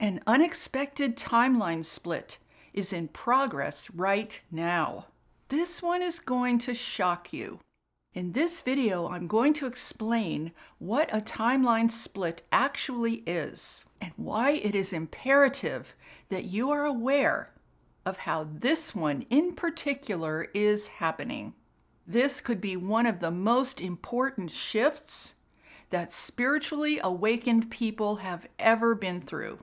An unexpected timeline split is in progress right now. This one is going to shock you. In this video, I'm going to explain what a timeline split actually is and why it is imperative that you are aware of how this one in particular is happening. This could be one of the most important shifts that spiritually awakened people have ever been through.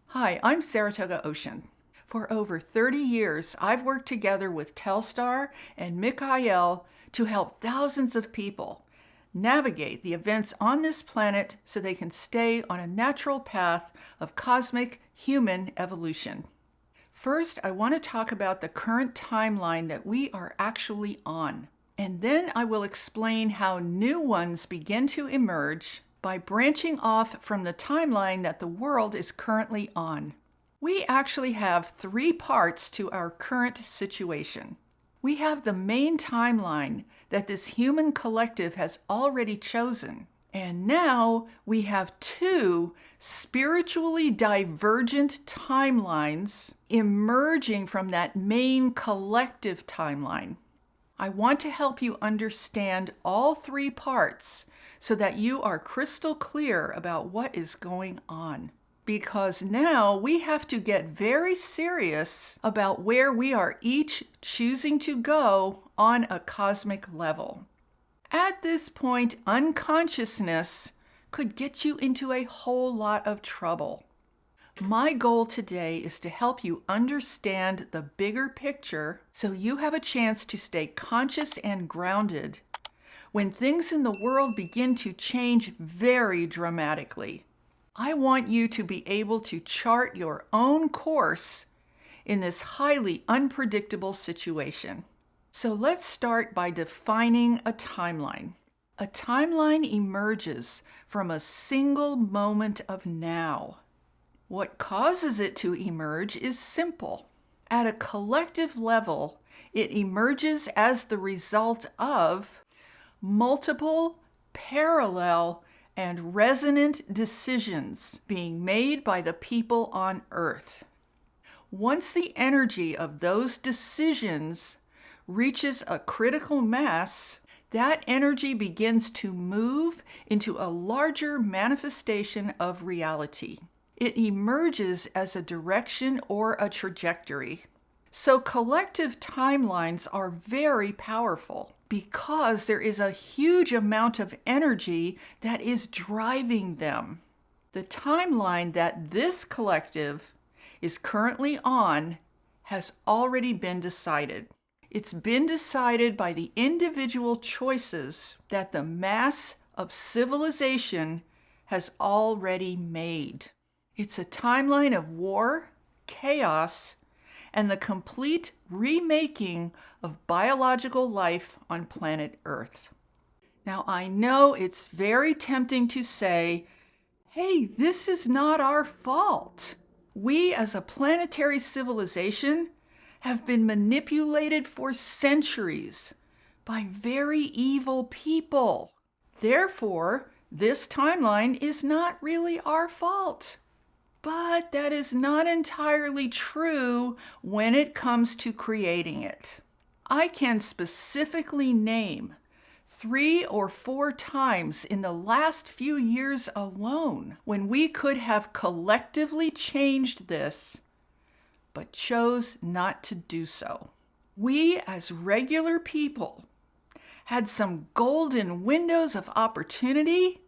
Hi, I'm Saratoga Ocean. For over 30 years, I've worked together with Telstar and Mikhail to help thousands of people navigate the events on this planet so they can stay on a natural path of cosmic human evolution. First, I want to talk about the current timeline that we are actually on. And then I will explain how new ones begin to emerge by branching off from the timeline that the world is currently on. We actually have three parts to our current situation. We have the main timeline that this human collective has already chosen. And now we have two spiritually divergent timelines emerging from that main collective timeline. I want to help you understand all three parts so that you are crystal clear about what is going on. Because now we have to get very serious about where we are each choosing to go on a cosmic level. At this point, unconsciousness could get you into a whole lot of trouble. My goal today is to help you understand the bigger picture so you have a chance to stay conscious and grounded when things in the world begin to change very dramatically. I want you to be able to chart your own course in this highly unpredictable situation. So let's start by defining a timeline. A timeline emerges from a single moment of now. What causes it to emerge is simple. At a collective level, it emerges as the result of multiple, parallel, and resonant decisions being made by the people on Earth. Once the energy of those decisions reaches a critical mass, that energy begins to move into a larger manifestation of reality. It emerges as a direction or a trajectory. So collective timelines are very powerful because there is a huge amount of energy that is driving them. The timeline that this collective is currently on has already been decided. It's been decided by the individual choices that the mass of civilization has already made. It's a timeline of war, chaos, and the complete remaking of biological life on planet Earth. Now, I know it's very tempting to say, hey, this is not our fault. We as a planetary civilization have been manipulated for centuries by very evil people. Therefore, this timeline is not really our fault. But that is not entirely true when it comes to creating it. I can specifically name 3 or 4 times in the last few years alone when we could have collectively changed this, but chose not to do so. We as regular people had some golden windows of opportunity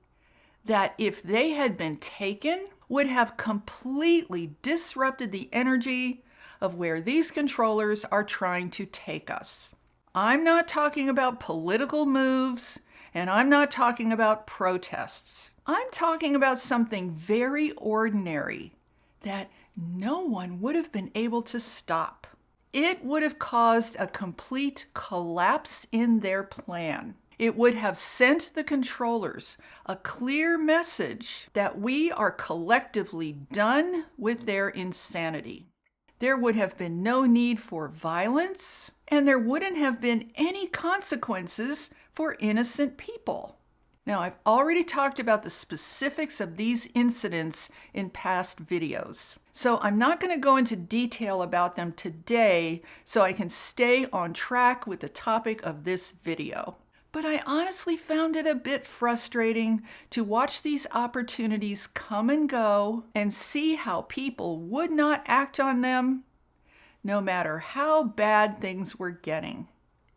that, if they had been taken, would have completely disrupted the energy of where these controllers are trying to take us. I'm not talking about political moves, and I'm not talking about protests. I'm talking about something very ordinary that no one would have been able to stop. It would have caused a complete collapse in their plan. It would have sent the controllers a clear message that we are collectively done with their insanity. There would have been no need for violence, and there wouldn't have been any consequences for innocent people. Now, I've already talked about the specifics of these incidents in past videos, so I'm not going to go into detail about them today so I can stay on track with the topic of this video. But I honestly found it a bit frustrating to watch these opportunities come and go and see how people would not act on them, no matter how bad things were getting.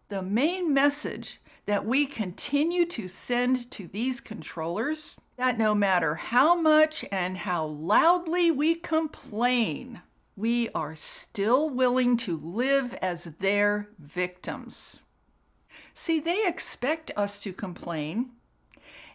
The main message that we continue to send to these controllers, that no matter how much and how loudly we complain, we are still willing to live as their victims. See, they expect us to complain,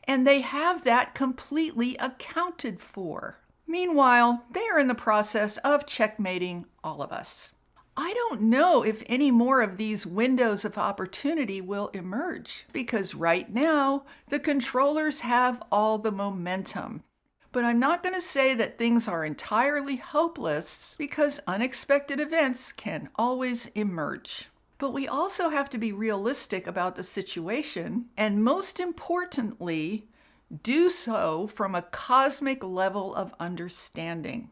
and they have that completely accounted for. Meanwhile, they are in the process of checkmating all of us. I don't know if any more of these windows of opportunity will emerge, because right now the controllers have all the momentum. But I'm not going to say that things are entirely hopeless, because unexpected events can always emerge. But we also have to be realistic about the situation, and most importantly, do so from a cosmic level of understanding.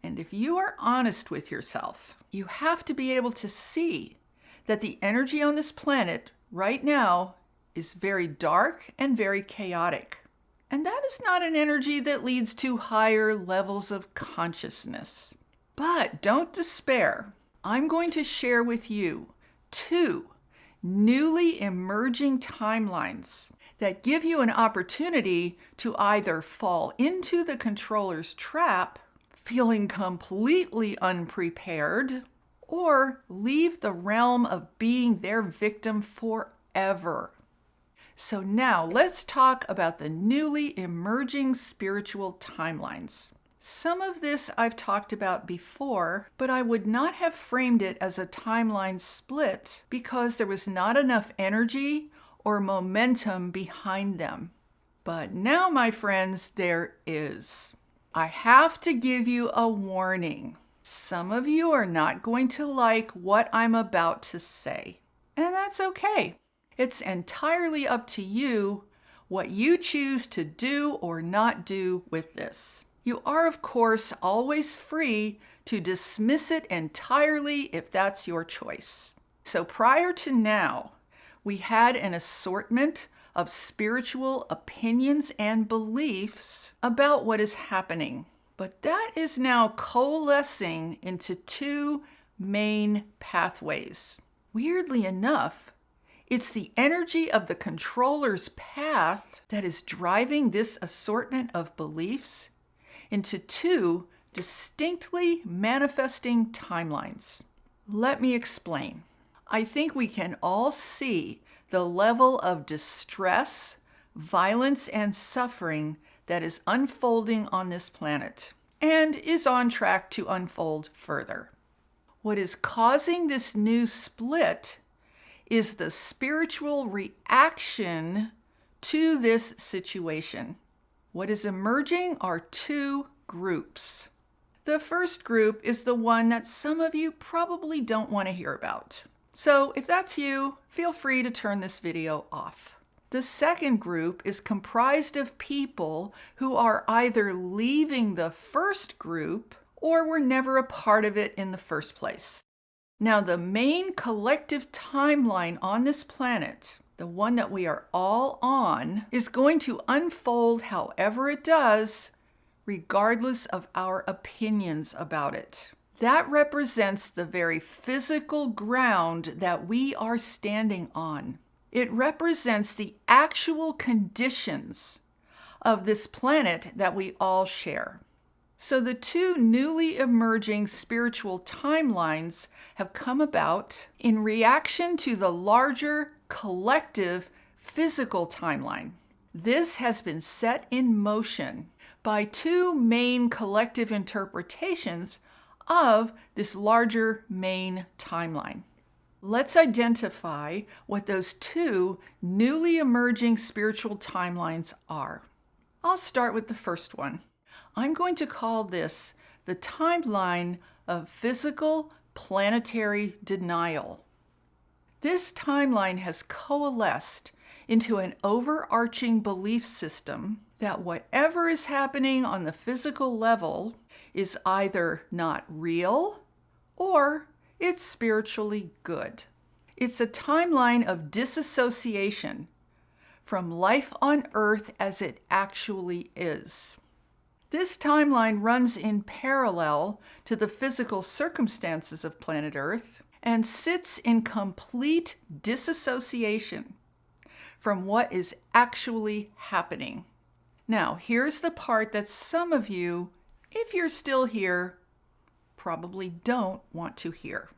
And if you are honest with yourself, you have to be able to see that the energy on this planet right now is very dark and very chaotic. And that is not an energy that leads to higher levels of consciousness. But don't despair. I'm going to share with you 2 newly emerging timelines that give you an opportunity to either fall into the controller's trap, feeling completely unprepared, or leave the realm of being their victim forever. So now let's talk about the newly emerging spiritual timelines. Some of this I've talked about before, but I would not have framed it as a timeline split because there was not enough energy or momentum behind them. But now, my friends, there is. I have to give you a warning. Some of you are not going to like what I'm about to say, and that's okay. It's entirely up to you what you choose to do or not do with this. You are, of course, always free to dismiss it entirely if that's your choice. So prior to now, we had an assortment of spiritual opinions and beliefs about what is happening. But that is now coalescing into 2 main pathways. Weirdly enough, it's the energy of the controller's path that is driving this assortment of beliefs into 2 distinctly manifesting timelines. Let me explain. I think we can all see the level of distress, violence, and suffering that is unfolding on this planet and is on track to unfold further. What is causing this new split is the spiritual reaction to this situation. What is emerging are 2 groups. The first group is the one that some of you probably don't want to hear about. So if that's you, feel free to turn this video off. The second group is comprised of people who are either leaving the first group or were never a part of it in the first place. Now, the main collective timeline on this planet, the one that we are all on, is going to unfold however it does, regardless of our opinions about it. That represents the very physical ground that we are standing on. It represents the actual conditions of this planet that we all share. So the 2 newly emerging spiritual timelines have come about in reaction to the larger collective physical timeline. This has been set in motion by 2 main collective interpretations of this larger main timeline. Let's identify what those 2 newly emerging spiritual timelines are. I'll start with the first one. I'm going to call this the timeline of physical planetary denial. This timeline has coalesced into an overarching belief system that whatever is happening on the physical level is either not real or it's spiritually good. It's a timeline of disassociation from life on Earth as it actually is. This timeline runs in parallel to the physical circumstances of planet Earth and sits in complete disassociation from what is actually happening. Now, here's the part that some of you, if you're still here, probably don't want to hear.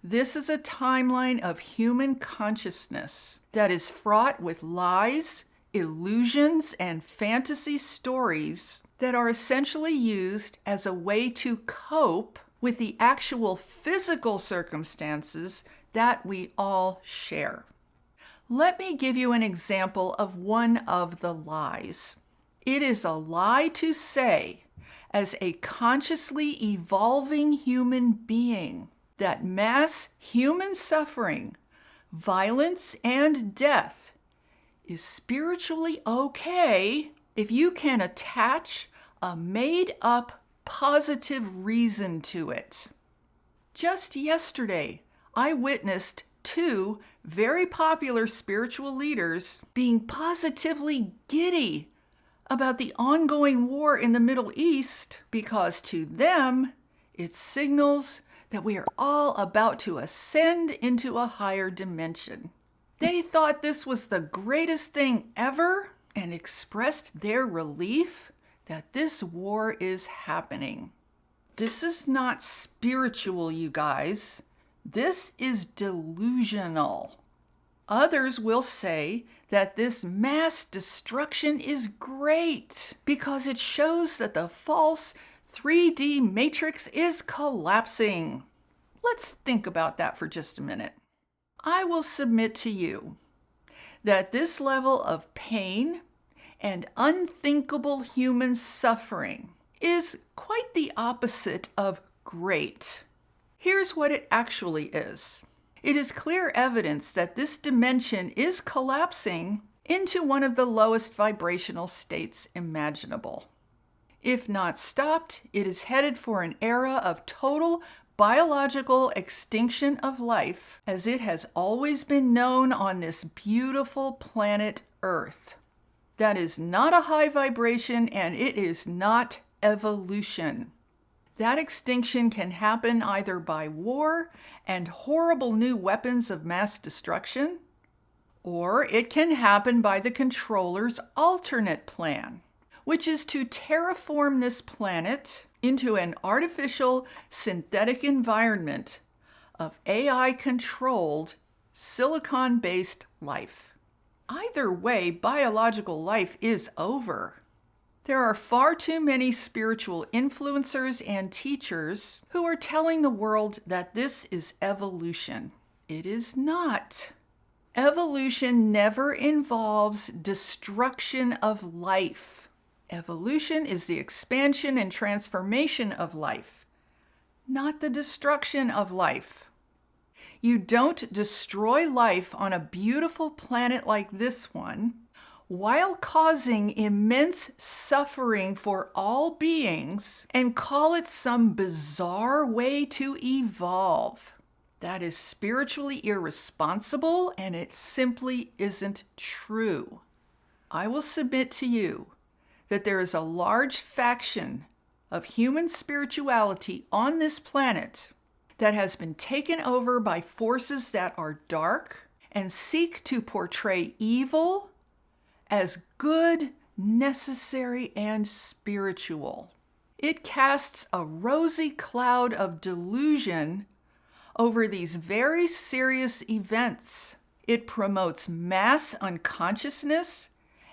This is a timeline of human consciousness that is fraught with lies, illusions, and fantasy stories that are essentially used as a way to cope with the actual physical circumstances that we all share. Let me give you an example of one of the lies. It is a lie to say, as a consciously evolving human being, that mass human suffering, violence, and death is spiritually okay if you can attach a made-up positive reason to it. Just yesterday, I witnessed two very popular spiritual leaders being positively giddy about the ongoing war in the Middle East because to them, it signals that we are all about to ascend into a higher dimension. They thought this was the greatest thing ever and expressed their relief that this war is happening. This is not spiritual, you guys. This is delusional. Others will say that this mass destruction is great because it shows that the false 3D matrix is collapsing. Let's think about that for just a minute. I will submit to you that this level of pain and unthinkable human suffering is quite the opposite of great. Here's what it actually is. It is clear evidence that this dimension is collapsing into one of the lowest vibrational states imaginable. If not stopped, it is headed for an era of total biological extinction of life as it has always been known on this beautiful planet Earth. That is not a high vibration and it is not evolution. That extinction can happen either by war and horrible new weapons of mass destruction, or it can happen by the controller's alternate plan, which is to terraform this planet into an artificial synthetic environment of AI-controlled, silicon-based life. Either way, biological life is over. There are far too many spiritual influencers and teachers who are telling the world that this is evolution. It is not. Evolution never involves destruction of life. Evolution is the expansion and transformation of life, not the destruction of life. You don't destroy life on a beautiful planet like this one while causing immense suffering for all beings and call it some bizarre way to evolve. That is spiritually irresponsible and it simply isn't true. I will submit to you that there is a large faction of human spirituality on this planet that has been taken over by forces that are dark and seek to portray evil as good, necessary, and spiritual. It casts a rosy cloud of delusion over these very serious events. It promotes mass unconsciousness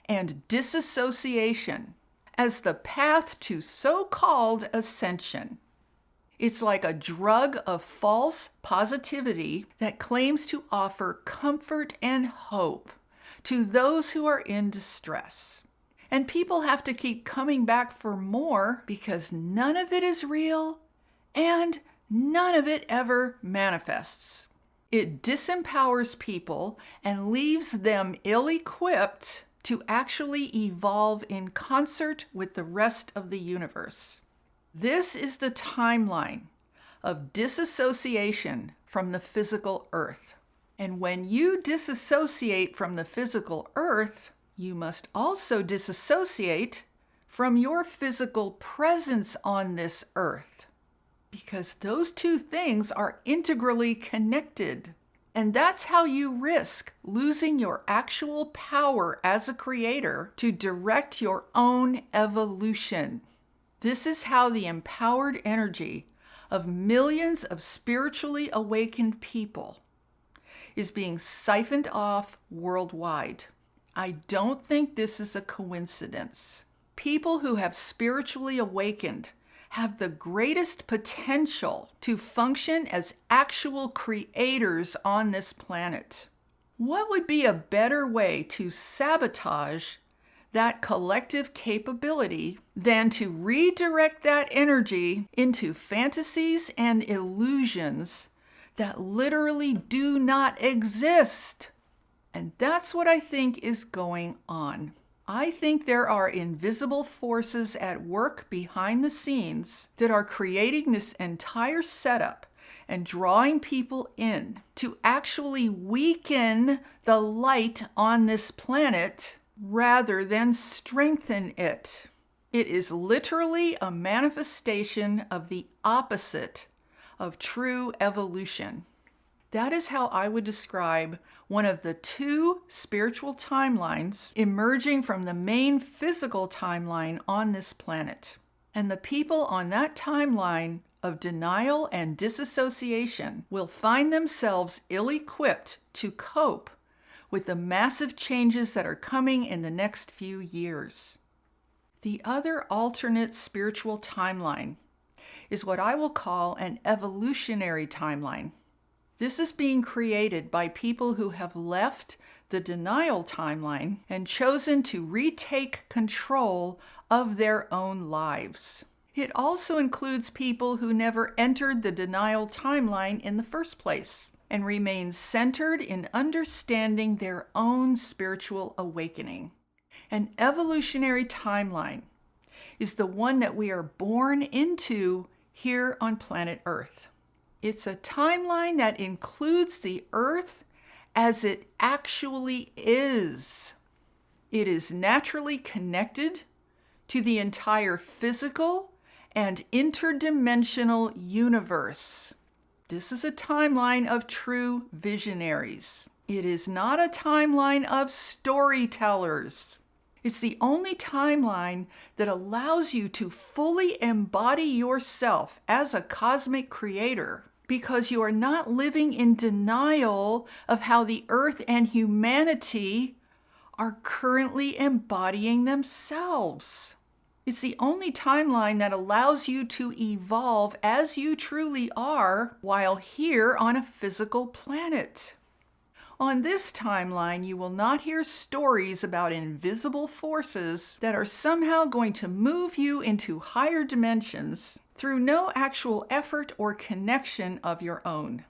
and disassociation as the path to so-called ascension. It's like a drug of false positivity that claims to offer comfort and hope to those who are in distress. And people have to keep coming back for more because none of it is real and none of it ever manifests. It disempowers people and leaves them ill-equipped to actually evolve in concert with the rest of the universe. This is the timeline of disassociation from the physical earth. And when you disassociate from the physical earth, you must also disassociate from your physical presence on this earth, because those two things are integrally connected. And that's how you risk losing your actual power as a creator to direct your own evolution. This is how the empowered energy of millions of spiritually awakened people is being siphoned off worldwide. I don't think this is a coincidence. People who have spiritually awakened have the greatest potential to function as actual creators on this planet. What would be a better way to sabotage that collective capability than to redirect that energy into fantasies and illusions that literally do not exist? And that's what I think is going on. I think there are invisible forces at work behind the scenes that are creating this entire setup and drawing people in to actually weaken the light on this planet rather than strengthen it. It is literally a manifestation of the opposite of true evolution. That is how I would describe one of the two spiritual timelines emerging from the main physical timeline on this planet. And the people on that timeline of denial and disassociation will find themselves ill-equipped to cope with the massive changes that are coming in the next few years. The other alternate spiritual timeline is what I will call an evolutionary timeline. This is being created by people who have left the denial timeline and chosen to retake control of their own lives. It also includes people who never entered the denial timeline in the first place and remain centered in understanding their own spiritual awakening. An evolutionary timeline is the one that we are born into here on planet Earth. It's a timeline that includes the Earth as it actually is. It is naturally connected to the entire physical and interdimensional universe. This is a timeline of true visionaries. It is not a timeline of storytellers. It's the only timeline that allows you to fully embody yourself as a cosmic creator, because you are not living in denial of how the earth and humanity are currently embodying themselves. It's the only timeline that allows you to evolve as you truly are while here on a physical planet. On this timeline, you will not hear stories about invisible forces that are somehow going to move you into higher dimensions through no actual effort or connection of your own.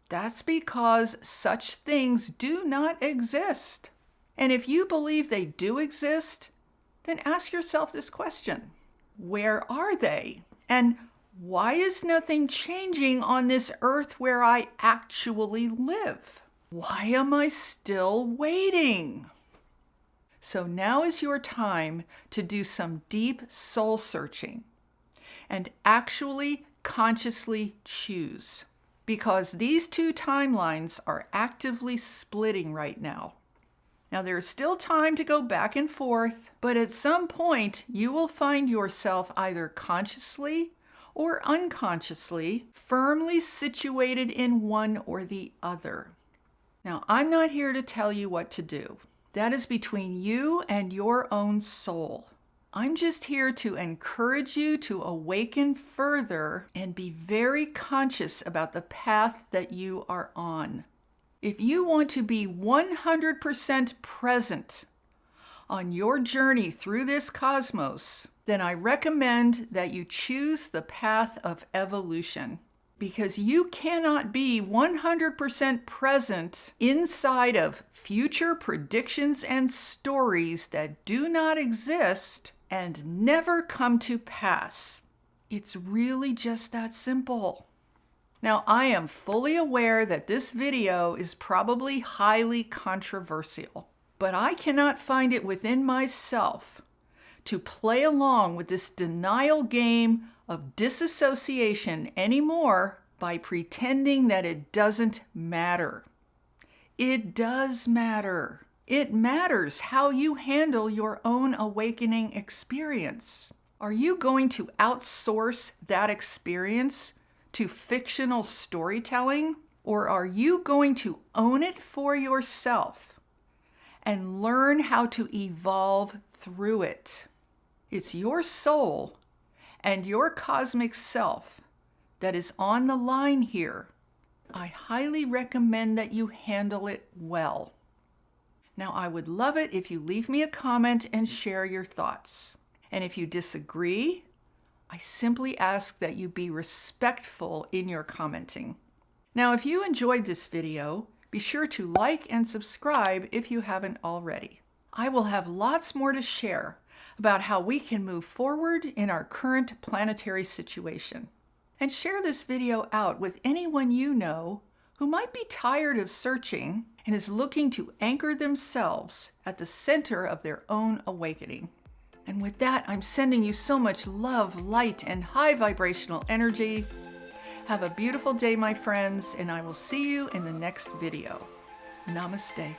That's because such things do not exist. And if you believe they do exist, then ask yourself this question: where are they? And why is nothing changing on this earth where I actually live? Why am I still waiting? So now is your time to do some deep soul searching and actually consciously choose, because these two timelines are actively splitting right now. Now, there's still time to go back and forth, but at some point you will find yourself either consciously or unconsciously firmly situated in one or the other. Now, I'm not here to tell you what to do. That is between you and your own soul. I'm just here to encourage you to awaken further and be very conscious about the path that you are on. If you want to be 100% present on your journey through this cosmos, then I recommend that you choose the path of evolution, because you cannot be 100% present inside of future predictions and stories that do not exist and never come to pass. It's really just that simple. Now, I am fully aware that this video is probably highly controversial, but I cannot find it within myself to play along with this denial game of disassociation anymore by pretending that it doesn't matter. It does matter. It matters how you handle your own awakening experience. Are you going to outsource that experience to fictional storytelling, or are you going to own it for yourself and learn how to evolve through it? It's your soul and your cosmic self that is on the line here. I highly recommend that you handle it well. Now, I would love it if you leave me a comment and share your thoughts. And if you disagree, I simply ask that you be respectful in your commenting. Now, if you enjoyed this video, be sure to like and subscribe if you haven't already. I will have lots more to share about how we can move forward in our current planetary situation. And share this video out with anyone you know who might be tired of searching and is looking to anchor themselves at the center of their own awakening. And with that, I'm sending you so much love, light, and high vibrational energy. Have a beautiful day, my friends, and I will see you in the next video. Namaste.